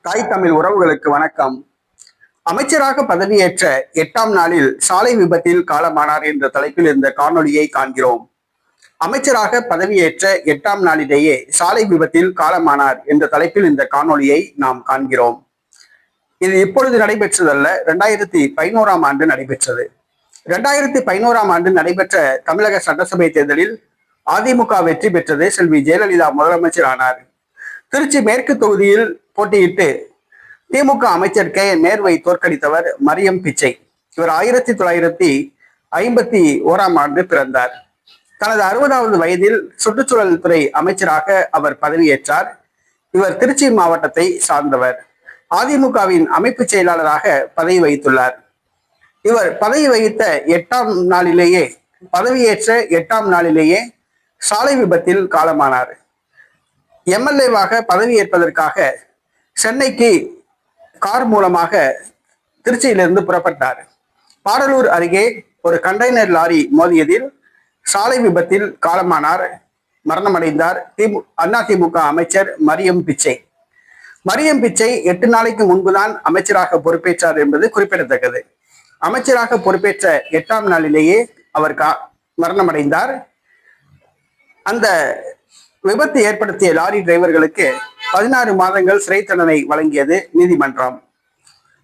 தாய் தமிழ் உறவுகளுக்கு வணக்கம். அமைச்சராக பதவியேற்ற 8ஆம் நாளில் சாலை விபத்தில் காலமானார் என்ற தலைப்பில் இந்த காணொளியை காண்கிறோம். அமைச்சராக பதவியேற்ற 8ஆம் நாளிலேயே சாலை விபத்தில் காலமானார் என்ற தலைப்பில் இந்த காணொளியை நாம் காண்கிறோம். இது இப்பொழுது நடைபெற்றதல்ல, 2011ஆம் ஆண்டு நடைபெற்றது. 2011ஆம் ஆண்டு நடைபெற்ற தமிழக சட்டசபை தேர்தலில் அதிமுக வெற்றி பெற்றது. செல்வி ஜெயலலிதா முதலமைச்சர் ஆனார். திருச்சி மேற்கு தொகுதியில் போட்டியிட்டு திமுக அமைச்சர் KN நேருவை தோற்கடித்தவர் மரியம் பிச்சை. இவர் 1951ஆம் ஆண்டு பிறந்தார். தனது 60வது வயதில் சுற்றுச்சூழல் துறை அமைச்சராக அவர் பதவியேற்றார். இவர் திருச்சி மாவட்டத்தை சார்ந்தவர். அதிமுகவின் அமைப்பு செயலாளராக பதவி வகித்துள்ளார். இவர் பதவி வகித்த 8ஆம் நாளிலேயே பதவியேற்ற 8ஆம் நாளிலேயே சாலை விபத்தில் காலமானார். MLA-வாக பதவியேற்பதற்காக சென்னைக்கு கார் மூலமாக திருச்சியிலிருந்து புறப்பட்டார். பாடலூர் அருகே ஒரு கண்டெய்னர் லாரி மோதியதில் சாலை விபத்தில் காலமானார், மரணமடைந்தார் அதிமுக அமைச்சர் மரியம் பிச்சை. மரியம் பிச்சை 8 நாளைக்கு முன்புதான் அமைச்சராக பொறுப்பேற்றார் என்பது குறிப்பிடத்தக்கது. அமைச்சராக பொறுப்பேற்ற 8ஆம் நாளிலேயே அவர் மரணமடைந்தார். அந்த விபத்து ஏற்படுத்திய லாரி டிரைவர்களுக்கு 16 மாதங்கள் சிறை தண்டனை வழங்கியது நீதிமன்றம்.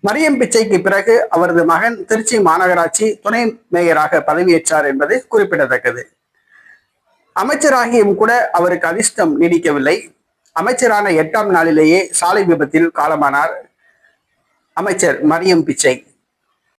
மரியம் பிச்சைக்கு பிறகு அவரது மகன் திருச்சி மாநகராட்சி துணை மேயராக பதவியேற்றார் என்பது குறிப்பிடத்தக்கது. அமைச்சராகியும் கூட அவருக்கு அதிர்ஷ்டம் நீடிக்கவில்லை. அமைச்சரான 8ஆம் நாளிலேயே சாலை விபத்தில் காலமானார் அமைச்சர் மரியம் பிச்சை.